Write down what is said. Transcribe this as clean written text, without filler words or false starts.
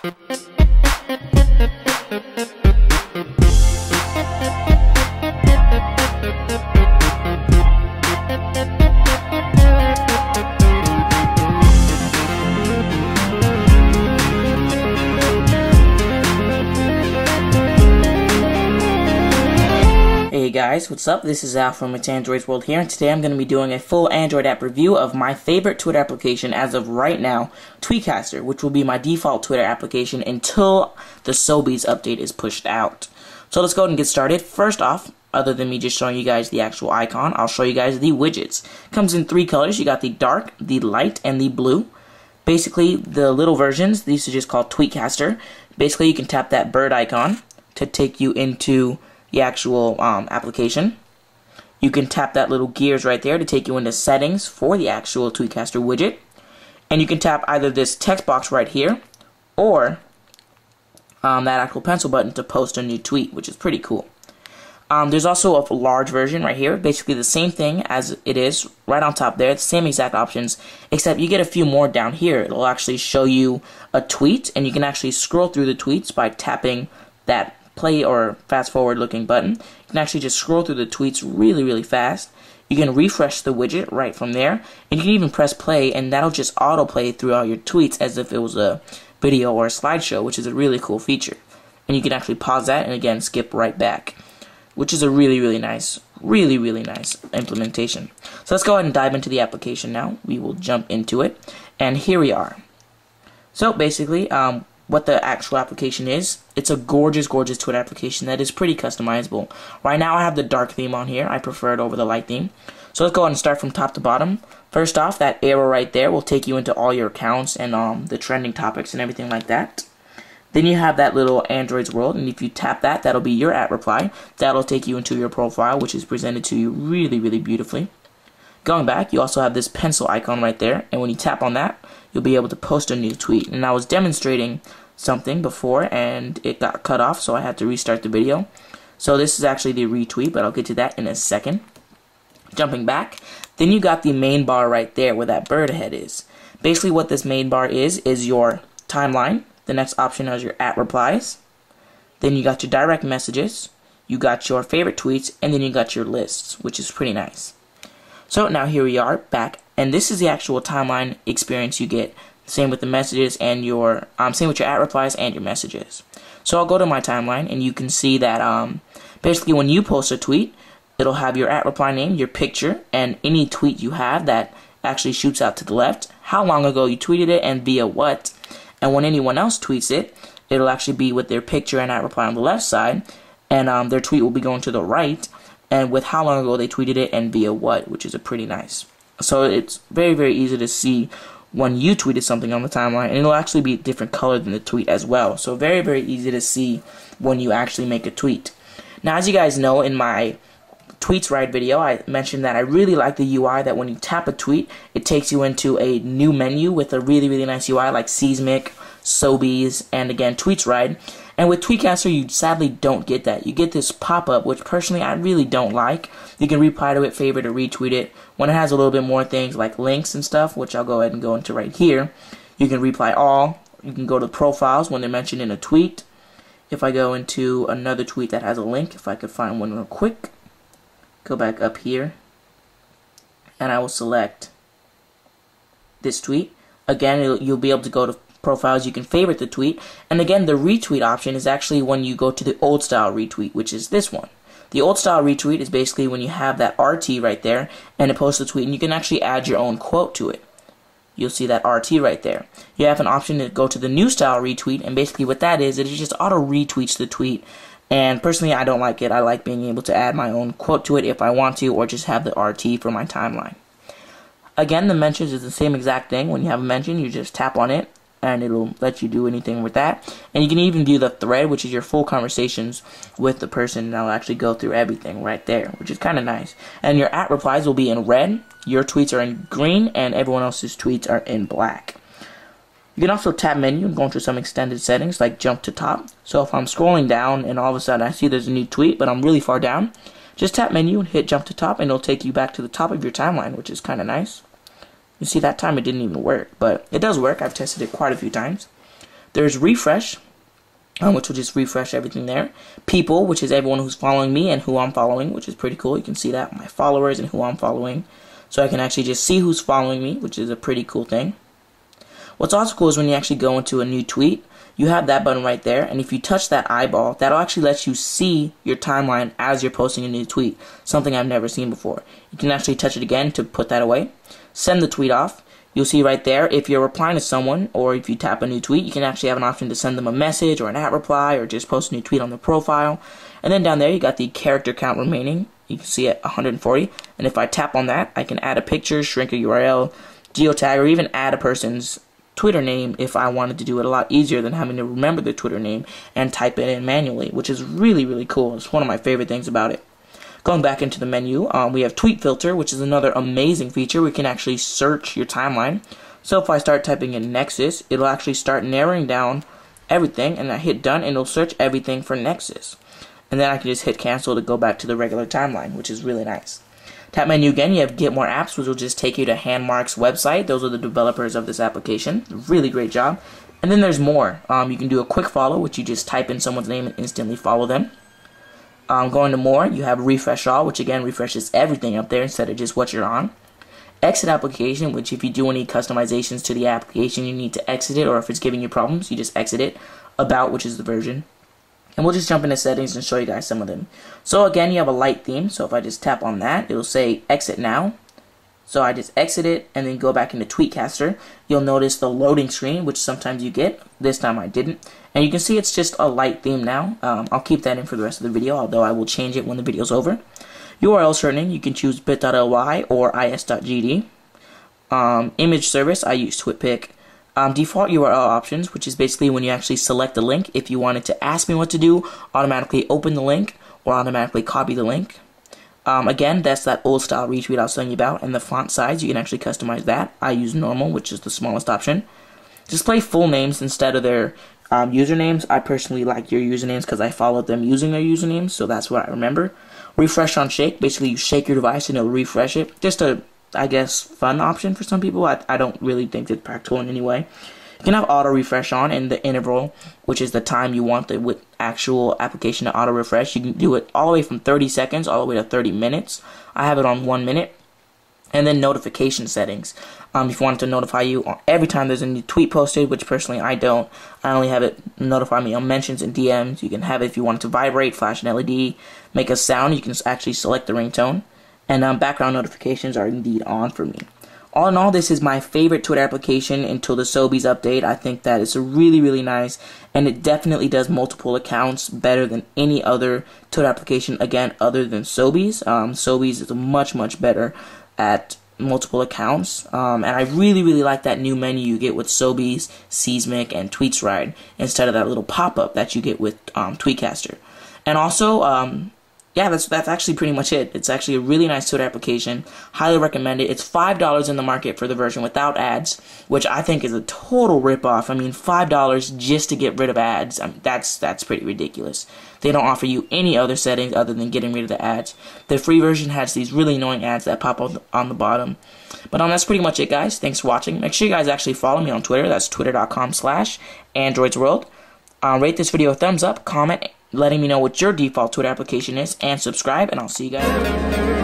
Hey guys, what's up? This is Al from It's Android's World here, and today I'm going to be doing a full Android app review of my favorite Twitter application as of right now, TweetCaster, which will be my default Twitter application until the Sobeys update is pushed out. So let's go ahead and get started. First off, other than me just showing you guys the actual icon, I'll show you guys the widgets. It comes in 3 colors. You got the dark, the light, and the blue. Basically, the little versions, these are just called TweetCaster. Basically, you can tap that bird icon to take you into the actual application. You can tap that little gears right there to take you into settings for the actual TweetCaster widget. And you can tap either this text box right here or that actual pencil button to post a new tweet, which is pretty cool. There's also a large version right here, basically the same thing as it is right on top there, the same exact options, except you get a few more down here. It'll actually show you a tweet, and you can actually scroll through the tweets by tapping that play or fast forward looking button. You can actually just scroll through the tweets really fast. You can refresh the widget right from there, and you can even press play, and that'll just autoplay through all your tweets as if it was a video or a slideshow, which is a really cool feature. And you can actually pause that and again skip right back, which is a really nice implementation. So let's go ahead and dive into the application now. We will jump into it, and here we are. So basically, what the actual application is, it's a gorgeous Twitter application that is pretty customizable. Right now I have the dark theme on here. I prefer it over the light theme. So let's go ahead and start from top to bottom. First off, that arrow right there will take you into all your accounts and the trending topics and everything like that. Then you have that little Android's World, and if you tap that, that'll be your @reply. That'll take you into your profile, which is presented to you really beautifully. Going back, you also have this pencil icon right there, and when you tap on that, you'll be able to post a new tweet. And I was demonstrating something before and it got cut off, so I had to restart the video. So this is actually the retweet, but I'll get to that in a second. Jumping back, then you got the main bar right there where that bird head is. Basically what this main bar is your timeline. The next option is your @replies. Then you got your direct messages, you got your favorite tweets, and then you got your lists, which is pretty nice. So now here we are back, and this is the actual timeline experience you get. Same with the messages and your same with your @replies and your messages. So I'll go to my timeline, and you can see that basically when you post a tweet, it'll have your @reply name, your picture, and any tweet you have that actually shoots out to the left, how long ago you tweeted it and via what. And when anyone else tweets it, it'll actually be with their picture and @reply on the left side, and their tweet will be going to the right, and with how long ago they tweeted it and via what, which is a pretty nice. So it's very easy to see when you tweeted something on the timeline, and it'll actually be a different color than the tweet as well. So very easy to see when you actually make a tweet. Now, as you guys know, in my Tweets Right video, I mentioned that I really like the UI that when you tap a tweet, it takes you into a new menu with a really nice UI like Seismic, Sobeys, and again, Tweets Right. And with TweetCaster, you sadly don't get that. You get this pop-up, which personally I really don't like. You can reply to it, favorite, or retweet it. When it has a little bit more things like links and stuff, which I'll go ahead and go into right here, you can reply all. You can go to profiles when they're mentioned in a tweet. If I go into another tweet that has a link, if I could find one real quick, go back up here, and I will select this tweet. Again, you'll be able to go to profiles, you can favorite the tweet, and again the retweet option is actually when you go to the old style retweet, which is this one. The old style retweet is basically when you have that RT right there and it posts the tweet, and you can actually add your own quote to it. You'll see that RT right there. You have an option to go to the new style retweet, and basically what that is, it just auto retweets the tweet, and personally I don't like it. I like being able to add my own quote to it if I want to, or just have the RT for my timeline. Again, the mentions is the same exact thing. When you have a mention, you just tap on it and it'll let you do anything with that. And you can even view the thread, which is your full conversations with the person, and I'll actually go through everything right there, which is kind of nice. And your @replies will be in red, your tweets are in green, and everyone else's tweets are in black. You can also tap menu and go into some extended settings like jump to top. So if I'm scrolling down and all of a sudden I see there's a new tweet but I'm really far down, just tap menu and hit jump to top, and it'll take you back to the top of your timeline, which is kind of nice. You see, that time it didn't even work, but it does work. I've tested it quite a few times. There's refresh, which will just refresh everything there. People, which is everyone who's following me and who I'm following, which is pretty cool. You can see that, my followers and who I'm following. So I can actually just see who's following me, which is a pretty cool thing. What's also cool is when you actually go into a new tweet, you have that button right there, and if you touch that eyeball, that'll actually let you see your timeline as you're posting a new tweet, something I've never seen before. You can actually touch it again to put that away. Send the tweet off. You'll see right there, if you're replying to someone, or if you tap a new tweet, you can actually have an option to send them a message, or an @, reply, or just post a new tweet on their profile. And then down there, you got the character count remaining. You can see it 140, and if I tap on that, I can add a picture, shrink a URL, geotag, or even add a person's Twitter name if I wanted to do it a lot easier than having to remember the Twitter name and type it in manually, which is really, really cool. It's one of my favorite things about it. Going back into the menu, we have Tweet Filter, which is another amazing feature. We can actually search your timeline. So if I start typing in Nexus, it'll actually start narrowing down everything, and I hit done, and it'll search everything for Nexus. And then I can just hit cancel to go back to the regular timeline, which is really nice. Tap menu again, you have Get More Apps, which will just take you to Handmark's website. Those are the developers of this application. Really great job. And then there's more. You can do a quick follow, which you just type in someone's name and instantly follow them. Going to more, you have Refresh All, which again refreshes everything up there instead of just what you're on. Exit application, which if you do any customizations to the application, you need to exit it, or if it's giving you problems, you just exit it. About, which is the version. And we'll just jump into settings and show you guys some of them. So again, you have a light theme, so if I just tap on that, it'll say exit now. So I just exit it and then go back into TweetCaster. You'll notice the loading screen, which sometimes you get. This time I didn't. And you can see it's just a light theme now. I'll keep that in for the rest of the video, although I will change it when the video's over. URL shortening, you can choose bit.ly or is.gd. Image service, I use TwitPic. Default URL options, which is basically when you actually select a link. If you wanted to ask me what to do, automatically open the link or automatically copy the link. Again, that's that old style retweet I was telling you about. And the font size, you can actually customize that. I use normal, which is the smallest option. Display full names instead of their usernames. I personally like your usernames because I followed them using their usernames, so that's what I remember. Refresh on shake, basically you shake your device and it'll refresh it. Just a, I guess, fun option for some people. I don't really think it's practical in any way. You can have auto refresh on in the interval, which is the time you want the actual application to auto refresh. You can do it all the way from 30 seconds all the way to 30 minutes. I have it on 1 minute. And then notification settings. If you want it to notify you every time there's a new tweet posted, which personally I don't. I only have it notify me on mentions and DMs. You can have it if you want it to vibrate, flash an LED, make a sound. You can actually select the ringtone. And background notifications are indeed on for me. All in all, this is my favorite Twitter application until the Sobeys update. I think that it's really, really nice, and it definitely does multiple accounts better than any other Twitter application, again, other than Sobeys. Sobeys is much, much better at multiple accounts, and I really, really like that new menu you get with Sobeys, Seismic, and TweetsRide instead of that little pop-up that you get with TweetCaster. And also, yeah, that's actually pretty much it. It's actually a really nice Twitter application. Highly recommend it. It's $5 in the market for the version without ads, which I think is a total ripoff. I mean, $5 just to get rid of ads. I mean, that's pretty ridiculous. They don't offer you any other settings other than getting rid of the ads. The free version has these really annoying ads that pop up on the bottom. But that's pretty much it, guys. Thanks for watching. Make sure you guys actually follow me on Twitter. That's twitter.com/AndroidsWorld. Rate this video a thumbs up, comment, letting me know what your default Twitter application is, and subscribe, and I'll see you guys later.